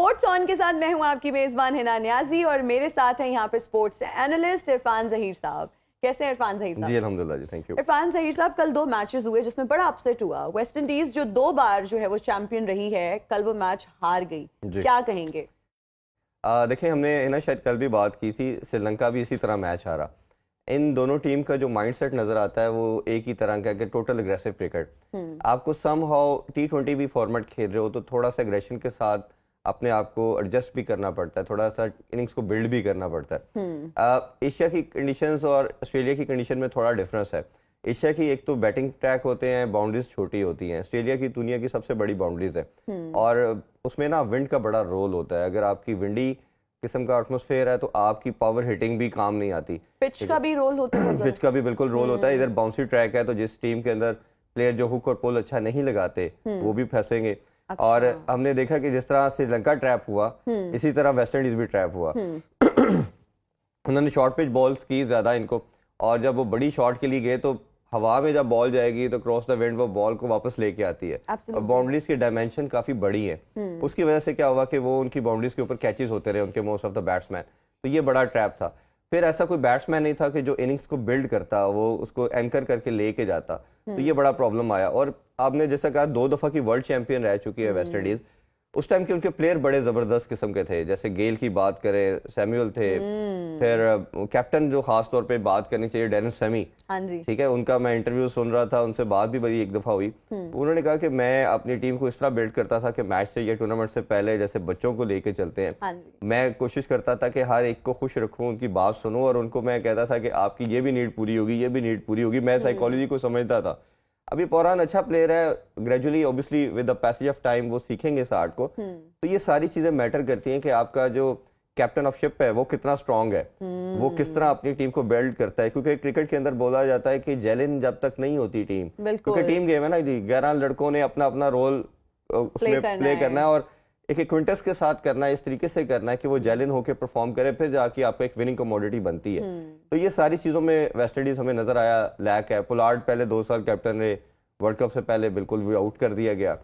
Sports on के साथ मैं हूं आपकी मेजबान हिना न्याजी और मेरे साथ हैं यहाँ पर स्पोर्ट्स एनालिस्ट इरफान जहीर साहब। कैसे हैं इरफान जहीर साहब? जी अल्हम्दुलिल्लाह जी, थैंक यू। इरफान जहीर साहब, कल 2 मैचेस हुए जिसमें बड़ा अपसेट हुआ। वेस्ट इंडीज जो 2 बार जो है वो चैंपियन रही है, कल वो मैच हार गई, क्या कहेंगे? देखिए, हमने ना शायद कल भी बात की थी, श्रीलंका भी इसी तरह मैच हारा। इन दोनों टीम का जो माइंडसेट नजर आता है वो एक ही तरह का कि टोटल एग्रेसिव क्रिकेट। आपको समहाउ T20 भी फॉर्मेट खेल रहे हो तो थोड़ा सा एग्रेशन के साथ अपने आप को एडजस्ट भी करना पड़ता है, थोड़ा सा इनिंग्स को बिल्ड भी करना पड़ता है। एशिया की कंडीशंस और ऑस्ट्रेलिया की कंडीशन में थोड़ा डिफरेंस है। एशिया की एक तो बैटिंग ट्रैक होते हैं, बाउंड्रीज छोटी होती हैं। ऑस्ट्रेलिया की दुनिया की सबसे बड़ी बाउंड्रीज है और उसमें ना विंड का बड़ा रोल होता है। अगर आपकी विंडी किस्म का एटमॉस्फेयर है तो आपकी पावर हिटिंग भी काम नहीं आती। पिच का भी रोल होता है। पिच का भी बिल्कुल रोल होता है। इधर बाउंसी ट्रैक है तो जिस टीम के अंदर प्लेयर जो हुक और पुल अच्छा नहीं लगाते वो भी फंसेंगे। अच्छा। और हमने देखा कि जिस तरह श्रीलंका ट्रैप हुआ इसी तरह वेस्ट इंडीज भी ट्रैप हुआ। उन्होंने शॉर्ट पिच बॉल्स की ज्यादा इनको, और जब वो बड़ी शॉट के लिए गए तो हवा में जब बॉल जाएगी तो क्रॉस द विंड वो बॉल को वापस लेके आती है। और बाउंड्रीज की डायमेंशन काफी बड़ी है। उसकी वजह से क्या हुआ कि वो उनकी बाउंड्रीज के ऊपर कैचेस होते रहे उनके मोस्ट ऑफ द बैट्समैन। तो ये बड़ा ट्रैप था। फिर ऐसा कोई बैट्समैन नहीं था कि जो इनिंग्स को बिल्ड करता, वो उसको एंकर करके लेके जाता। तो ये बड़ा प्रॉब्लम आया। और आपने जैसा कहा 2 दफा की वर्ल्ड चैंपियन रह चुकी है वेस्ट इंडीज। उस टाइम के उनके प्लेयर बड़े जबरदस्त किस्म के थे। जैसे गेल की बात करें, सैमुअल थे, फिर कैप्टन जो खास तौर पे बात करनी चाहिए डेनिस सेमी, ठीक है, उनका मैं इंटरव्यू सुन रहा था, उनसे बात भी बड़ी एक दफा हुई। उन्होंने कहा कि मैं अपनी टीम को इस तरह बिल्ड करता था कि मैच से या टूर्नामेंट से पहले जैसे बच्चों को लेके चलते हैं, मैं कोशिश करता था कि हर एक को खुश रखूं, उनकी बात सुनूं, और उनको मैं कहता था कि आपकी ये भी नीड पूरी होगी, ये भी नीड पूरी होगी। मैं साइकोलॉजी को समझता था। अभी पौरान अच्छा प्लेयर है, gradually obviously with the passage of time वो सीखेंगे इस आर्ट को। तो ये सारी चीजें मैटर करती हैं कि आपका जो कैप्टन ऑफ शिप है वो कितना स्ट्रांग है, वो किस तरह अपनी टीम को बिल्ड करता है। क्योंकि क्रिकेट के अंदर बोला जाता है कि जेलिन जब तक नहीं होती टीम, क्योंकि टीम गेम है ना जी, 11 लड़कों ने अपना अपना रोल उसमें प्ले करना है और एक क्विंटस के साथ करना है, इस तरीके से करना है कि वो जेलिन होकर परफॉर्म करे, फिर जाके आपको एक विनिंग कमोडिटी बनती है। तो ये सारी चीजों में वेस्ट इंडीज हमें नजर आया लैक है। पुलार्ड पहले 2 साल कैप्टन रहे, वर्ल्ड कप से पहले बिल्कुल वो आउट कर दिया गया।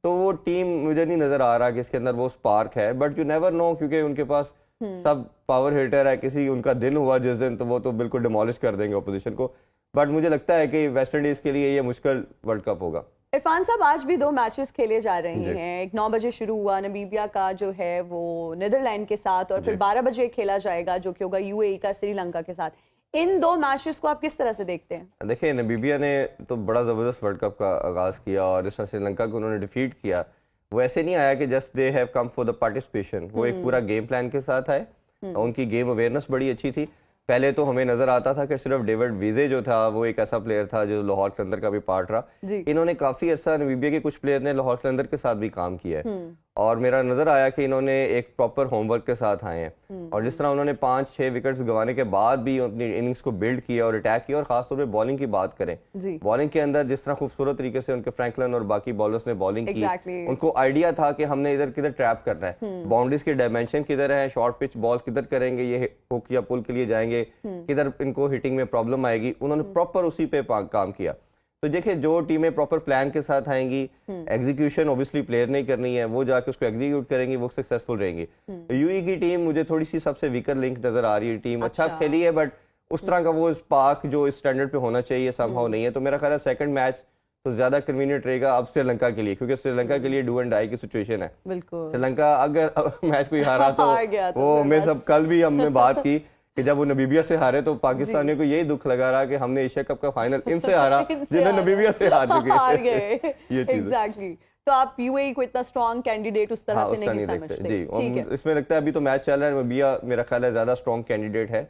तो वो टीम मुझे नहीं नजर आ रहा कि इसके अंदर वो स्पार्क है, बट यू नेवर नो, क्योंकि उनके पास सब पावर हिटर है। किसी उनका दिन हुआ जिस दिन तो वो तो बिल्कुल डिमोलिश कर देंगे ऑपोजिशन को। बट मुझे लगता है कि वेस्ट इंडीज के लिए ये मुश्किल वर्ल्ड कप होगा। इरफान साहब, आज भी 2 मैचेस खेले जा रहे हैं। एक 9 बजे शुरू हुआ नमीबिया का जो है वो नीदरलैंड के साथ, और फिर 12 बजे खेला जाएगा जो कि होगा यूएई का श्रीलंका के साथ। इन 2 मैचेस को आप किस तरह से देखते हैं? देखिए, नमीबिया ने तो बड़ा जबरदस्त वर्ल्ड कप का आगाज किया और इस तरह श्रीलंका को उन्होंने डिफीट किया। वो ऐसे नहीं आया कि just they have come for the participation. वो एक पूरा गेम प्लान के साथ आए। उनकी गेम अवेयरनेस बड़ी अच्छी थी। पहले तो हमें नजर आता था कि सिर्फ डेविड विजे जो था वो एक ऐसा प्लेयर था जो लाहौर कलंदर का भी पार्ट रहा। इन्होंने काफी अर्सा, नमीबिया के कुछ प्लेयर ने लाहौर कलंदर के साथ भी काम किया है और मेरा नजर आया कि इन्होंने एक प्रॉपर होमवर्क के साथ आए हैं। और जिस तरह उन्होंने 5-6 विकेट्स गंवाने के बाद भी अपनी इनिंग्स को बिल्ड किया और अटैक किया, और खासतौर पे बॉलिंग की बात करें, बॉलिंग के अंदर जिस तरह खूबसूरत तरीके से उनके फ्रैंकलिन और बाकी बॉलर्स ने बॉलिंग की, उनको आइडिया था कि हमने इधर किधर ट्रैप करना है, बाउंड्रीज की डायमेंशन किधर है, शॉर्ट पिच बॉल किधर करेंगे, ये हुक या पुल के लिए जाएंगे, किधर इनको हिटिंग में प्रॉब्लम आएगी। उन्होंने प्रॉपर उसी पे काम किया। तो देखिए, जो टीमें प्रॉपर प्लान के साथ आएंगी, एग्जीक्यूशन ऑब्वियसली प्लेयर नहीं करनी है, वो जाके उसको एग्जीक्यूट करेंगी, वो सक्सेसफुल रहेंगी। यूएई की टीम मुझे थोड़ी सी सबसे वीकर लिंक नजर आ रही है। टीम अच्छा खेली है बट उस तरह का वो स्पार्क जो इस स्टैंडर्ड पे होना चाहिए समहाउ नहीं है। तो मेरा ख्याल है सेकंड मैच तो ज्यादा कन्वीनियंट रहेगा अब श्रीलंका के लिए, क्योंकि श्रीलंका के लिए डू एंड डाई की सिचुएशन है। श्रीलंका अगर मैच कोई हारा तो वो मैं सब कल भी हमने बात की कि जब वो नमीबिया से हारे तो पाकिस्तानियों को यही दुख लगा रहा कि हमने एशिया कप का फाइनल इनसे हारा जिन्हें नमीबिया से हार चुके हैं। ये चीज एग्जैक्टली। तो आप यूएई को इतना स्ट्रॉन्ग कैंडिडेट उस तरह से नहीं समझते? जी, और इसमें लगता है अभी तो मैच चल रहा है, नमीबिया मेरा ख्याल है ज्यादा स्ट्रॉन्ग कैंडिडेट है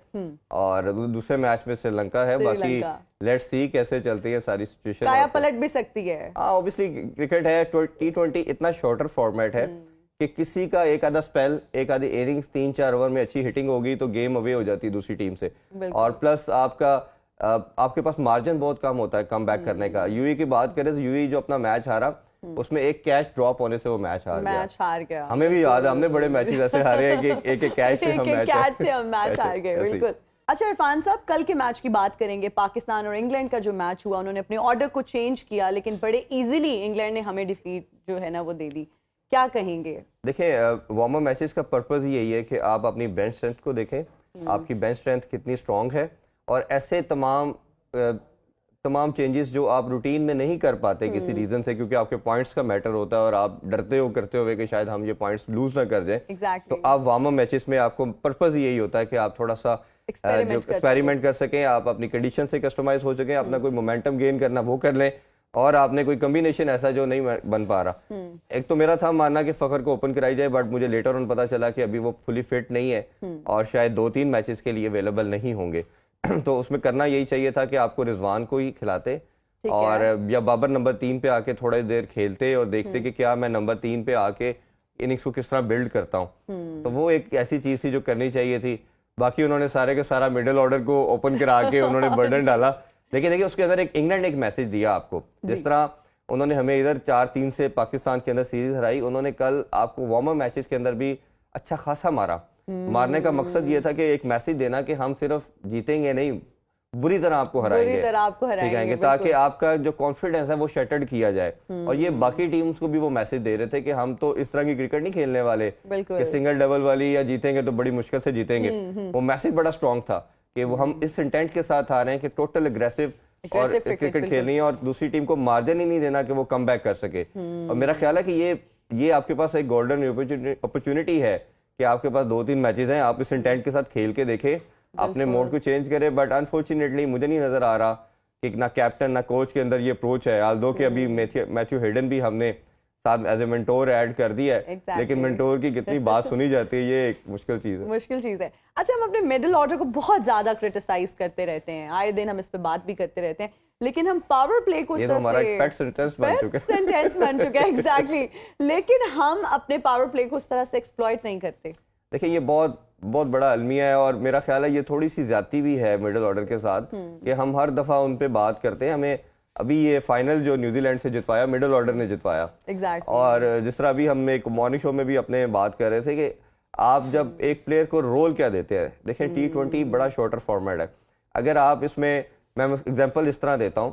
और दूसरे मैच में श्रीलंका है। बाकी लेट्स सी कैसे चलती है सारी सिचुएशन, काया पलट भी सकती है। ऑब्वियसली क्रिकेट है, T20 इतना शॉर्टर फॉर्मेट है कि किसी का एक आधा स्पेल, एक आधी इनिंग्स 3-4 ओवर में अच्छी हिटिंग होगी तो गेम अवे हो जाती है दूसरी टीम से, और प्लस आपके पास मार्जिन बहुत कम होता है कम बैक करने का। यूएई की बात करें तो यूएई जो अपना मैच हारा उसमें एक कैच ड्रॉप होने से वो मैच हार गया। हमें भी याद है, हमने बड़े मैचेस ऐसे हारे हैं कि एक कैच से हम मैच हार गए। बिल्कुल। अच्छा इरफान साहब, कल के मैच की बात करेंगे। पाकिस्तान और इंग्लैंड का जो मैच हुआ, उन्होंने अपने ऑर्डर को चेंज किया लेकिन बड़े इजीली इंग्लैंड ने हमें डिफीट जो है ना वो दे दी। क्या कहेंगे? देखिए, वार्म अप मैचेस का पर्पस ही यही है कि आप अपनी बेंच स्ट्रेंथ को देखें, आपकी बेंच स्ट्रेंथ कितनी स्ट्रांग है, और ऐसे तमाम चेंजेस जो आप रूटीन में नहीं कर पाते किसी रीजन से, क्योंकि आपके पॉइंट्स का मैटर होता है और आप डरते हो करते हुए कि शायद हम ये पॉइंट्स लूज ना कर जाएं। Exactly. तो आप वार्म अप मैचेस में आपको पर्पस यही होता है कि आप थोड़ा सा एक्सपेरिमेंट कर सकें, आप अपनी कंडीशन से कस्टमाइज हो सकें, अपना कोई मोमेंटम गेन करना वो कर लें, और आपने कोई कॉम्बिनेशन ऐसा जो नहीं बन पा रहा। एक तो मेरा था मानना कि फखर को ओपन कराई जाए, बट मुझे लेटर ऑन पता चला कि अभी वो फुली फिट नहीं है और शायद 2-3 मैचेस के लिए अवेलेबल नहीं होंगे। तो उसमें करना यही चाहिए था कि आपको रिजवान को ही खिलाते और या बाबर नंबर 3 पे आके थोड़ी देर खेलते और देखते कि क्या मैं नंबर 3 पे आके इनिंग्स को किस तरह बिल्ड करता हूँ। तो वो एक ऐसी चीज थी जो करनी चाहिए थी। बाकी उन्होंने सारे के सारा मिडिल ऑर्डर को ओपन करा के उन्होंने बर्डन डाला। लेकिन देखिए, उसके अंदर इंग्लैंड एक मैसेज दिया आपको, जिस तरह उन्होंने हमें इधर 4-3 से पाकिस्तान के अंदर सीरीज हराई, उन्होंने कल आपको वार्म अप मैचेस के अंदर भी अच्छा खासा मारा। मारने का मकसद ये था कि एक मैसेज देना कि हम सिर्फ जीतेंगे नहीं, बुरी तरह आपको हराएंगे, ताकि आपका जो कॉन्फिडेंस है वो शटर्ड किया जाए। और ये बाकी टीम्स को भी वो मैसेज दे रहे थे कि हम तो इस तरह की क्रिकेट नहीं खेलने वाले कि सिंगल डबल वाली या जीतेंगे तो बड़ी मुश्किल से जीतेंगे। वो मैसेज बड़ा स्ट्रांग था कि वो हम इस इंटेंट के साथ आ रहे हैं कि टोटल अग्रेसिव और क्रिकेट खेलनी है और दूसरी टीम को मार्जिन ही नहीं देना कि वो कम बैक कर सके। और मेरा ख्याल है कि ये आपके पास एक गोल्डन अपॉर्चुनिटी है कि आपके पास 2-3 मैचेस हैं, आप इस इंटेंट के साथ खेल के देखें, अपने मोड को चेंज करें। बट अनफॉर्चुनेटली मुझे नहीं नजर आ रहा कि ना कैप्टन ना कोच के अंदर ये अप्रोच है। आल्दो कि अभी मैथ्यू हेडन भी हमने साथ एज ए मेंटोर ऐड कर दिया है, लेकिन मेंटोर की कितनी बात सुनी जाती है, ये एक मुश्किल चीज है। अच्छा, हम अपने मिडिल ऑर्डर को बहुत ज्यादा क्रिटिसाइज करते रहते हैं, आए दिन हम इस पे बात भी करते रहते हैं, लेकिन हम पावर प्ले को हमारा पेट सेंटेंस बन चुका है। एग्जैक्टली। लेकिन हम अपने पावर प्ले को उस तरह से एक्सप्लॉइट नहीं करते। देखिए, ये बहुत बड़ा अलमिया है और मेरा ख्याल है ये थोड़ी सी ज्यादती भी है मिडिल ऑर्डर के साथ कि हम हर दफा उन पे बात करते हैं। हमें अभी ये फाइनल जो न्यूजीलैंड से जितवाया मिडिल ऑर्डर ने जितवाया। Exactly. और जिस तरह अभी हम एक मॉर्निंग शो में भी अपने बात कर रहे थे कि आप जब एक प्लेयर को रोल क्या देते हैं। देखिए, T20 बड़ा शॉर्टर फॉर्मेट है। अगर आप इसमें, मैं एग्जांपल इस तरह देता हूँ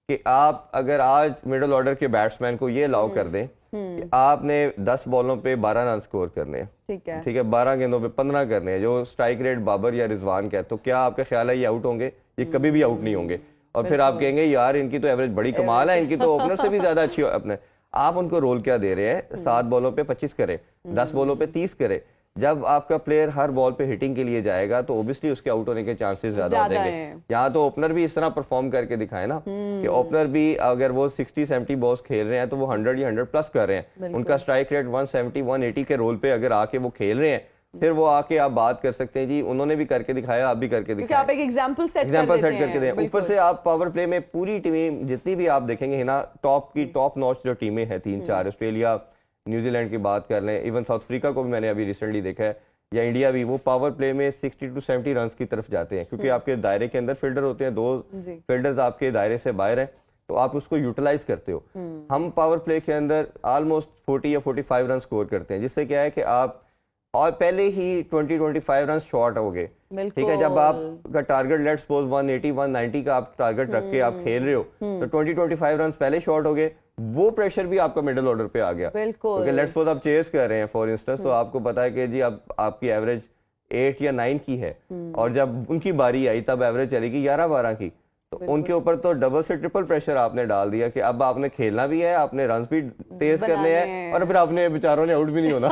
कि आप अगर आज मिडिल ऑर्डर के बैट्समैन को ये अलाउ कर दें कि आपने 10 बॉलों पे 12 रन स्कोर करने हैं, ठीक है, 12 गेंदों पे 15 करने हैं, जो स्ट्राइक रेट बाबर या रिजवान का है, तो क्या आपका ख्याल है ये आउट होंगे? ये कभी भी आउट नहीं होंगे। और फिर आप कहेंगे यार इनकी तो एवरेज बड़ी कमाल है, इनकी तो ओपनर से भी ज्यादा अच्छी अपने। आप उनको रोल क्या दे रहे हैं? 7 बॉलों पे 25 करें, 10 बॉलों पे 30 करें। जब आपका प्लेयर हर बॉल पे हिटिंग के लिए जाएगा तो ओब्वियसली उसके आउट होने के चांसेस ज्यादा हो जाएंगे। यहाँ तो ओपनर भी इस तरह परफॉर्म करके दिखाए ना कि ओपनर भी अगर वो 60-70 बॉल्स खेल रहे हैं तो वो 100 या 100 प्लस कर रहे हैं। उनका स्ट्राइक रेट 170-180 के रोल पे अगर आके वो खेल रहे हैं, फिर वो आके आप बात कर सकते हैं जी उन्होंने भी करके दिखाया, आप भी करके दिखाएं, आप एक एग्जांपल सेट करके दें। ऊपर से आप पावर प्ले में पूरी टीमें जितनी भी आप देखेंगे ना, टॉप नॉच जो टीमें हैं 3-4, ऑस्ट्रेलिया, न्यूजीलैंड की बात कर लें, इवन साउथ अफ्रीका को भी मैंने अभी रिसेंटली देखा है, या इंडिया भी, वो पावर प्ले में 60-70 रन की तरफ जाते हैं, क्योंकि आपके दायरे के अंदर फील्डर होते हैं, 2 फील्डर्स आपके दायरे से बाहर हैं, तो आप उसको यूटिलाइज करते हो। हम पावर प्ले के अंदर ऑलमोस्ट 40 या 45 रन स्कोर करते हैं, जिससे क्या है कि आप और पहले ही 20-25 रन शॉर्ट हो गए। ठीक है, जब आपका टारगेट लेट्स सपोज 180-190 का आप टारगेट रख के आप खेल रहे हो तो 20-25 रन पहले शॉर्ट हो गए, वो प्रेशर भी आपका मिडिल ऑर्डर पे आ गया। क्योंकि लेट्स सपोज आप चेस कर रहे हैं फॉर इंस्टेंस, तो आपको पता है कि जी अब आपकी एवरेज 8 या 9 की है, और जब उनकी बारी आई तब एवरेज चलेगी 11-12 की, तो उनके ऊपर तो डबल से ट्रिपल प्रेशर आपने डाल दिया कि अब आपने खेलना भी है, आपने रन भी तेज करने हैं, और फिर आपने बेचारों ने आउट भी नहीं होना।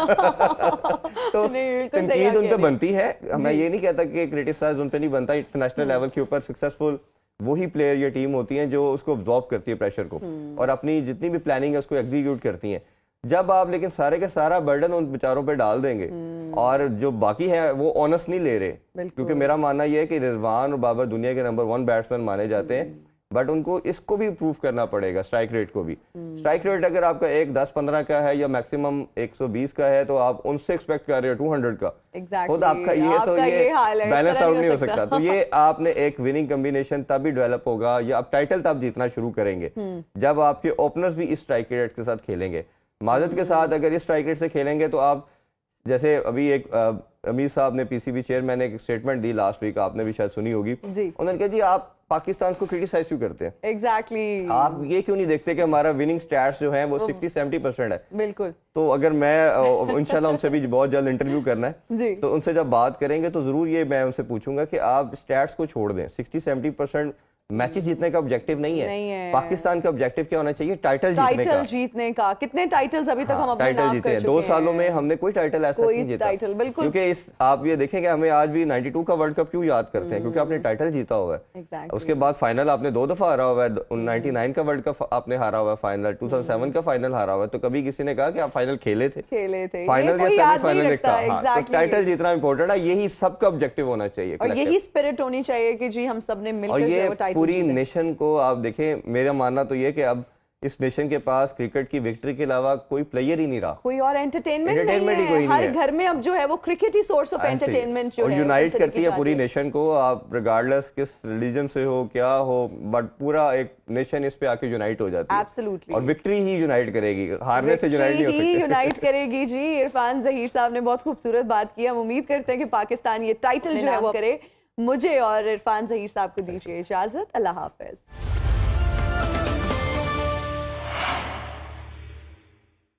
तो तनकीद उन पे बनती है। मैं ये नहीं कहता कि क्रिटिसाइज उन पे नहीं बनता। इंटरनेशनल लेवल के ऊपर सक्सेसफुल वही प्लेयर या टीम होती है जो उसको अब्जॉर्ब करती है प्रेशर को, और अपनी जितनी भी प्लानिंग है उसको एग्जीक्यूट करती हैं। जब आप लेकिन सारे के सारा बर्डन उन बेचारों पे डाल देंगे और जो बाकी है वो ऑनेस्ट नहीं ले रहे, क्योंकि मेरा मानना यह है कि रिजवान और बाबर दुनिया के नंबर 1 बैट्समैन माने जाते हैं, बट उनको इसको भी प्रूव करना पड़ेगा, स्ट्राइक रेट को भी। स्ट्राइक रेट अगर आपका 10-15 का है या मैक्सिमम 120 का है, तो आप उनसे एक्सपेक्ट कर रहे हो 200 का। खुद आपका ये बैलेंस आउट नहीं हो सकता। तो ये आपने एक विनिंग कॉम्बिनेशन तब ही डेवलप होगा, या आप टाइटल तब जीतना शुरू करेंगे जब आपके ओपनर्स भी इस स्ट्राइक रेट के साथ खेलेंगे। माजद के साथ अगर इस स्ट्राइक रेट से खेलेंगे तो आप, जैसे अभी एक अमीर साहब ने, पीसीबी चेयरमैन ने एक स्टेटमेंट दी लास्ट वीक, आपने भी शायद सुनी होगी। उन्होंने कहा जी आप पाकिस्तान को क्रिटिसाइज क्यों करते हैं? एग्जैक्टली आप ये क्यों नहीं देखते कि हमारा विनिंग स्टैट्स जो हैं वो 60-70% है? बिल्कुल। तो अगर मैं इंशाल्लाह उनसे भी बहुत जल्द इंटरव्यू करना है जी। तो उनसे जब बात करेंगे तो जरूर ये मैं उनसे पूछूंगा कि आप स्टैट्स को छोड़ दें। 60-70% मैचेस जीतने का ऑब्जेक्टिव नहीं है। पाकिस्तान का ऑब्जेक्टिव क्या होना चाहिए? टाइटल जीतने का। कितने टाइटल्स अभी तक हम अपने टाइटल नाम जीते कर हैं। चुके 2 सालों हैं। में हमने कोई टाइटल ऐसा कोई नहीं जीता। टाइटल, बिल्कुल। क्योंकि इस आप ये देखेंगे हमें आज भी 92 का वर्ल्ड कप क्यों याद करते हैं? क्योंकि आपने टाइटल जीता हुआ है। Exactly. उसके बाद फाइनल आपने 2 दफा हारा हुआ है। 99 का वर्ल्ड कप आपने हारा हुआ है, फाइनल 2007 का फाइनल हारा हुआ है। तो कभी किसी ने कहा कि आप फाइनल खेले थे? फाइनल या सेमीफाइनल था। तो टाइटल जीतना इंपॉर्टेंट है। यही सबका ऑब्जेक्टिव होना चाहिए और यही स्पिरिट होनी चाहिए कि जी हम सब ने और मिलकर ये वो टाइटल पूरी नेशन को आप देखें, मेरा मानना तो ये कि अब इस नेशन के पास क्रिकेट की विक्ट्री के अलावा कोई प्लेयर ही नहीं रहा। कोई और एंटरटेनमेंट ही नहीं कोई है। नहीं हर घर में अब जो है वो cricket he source of entertainment जो और है यूनाइट करती है पूरी नेशन को। आप रिगार्डलेस किस रिलीजन से हो क्या हो, बट पूरा एक नेशन इस पे आके यूनाइट हो जाती है। एब्सोल्युटली। और विक्ट्री ही यूनाइट करेगी, हारने से यूनाइट नहीं हो सकती। यूनाइट करेगी जी। इरफान जहीर साहब ने बहुत खूबसूरत बात की। हम उम्मीद करते हैं कि पाकिस्तान ये टाइटल जो है वो करे। मुझे और इरफान जहीर साहब को दीजिए इजाजत। अल्लाह हाफिज।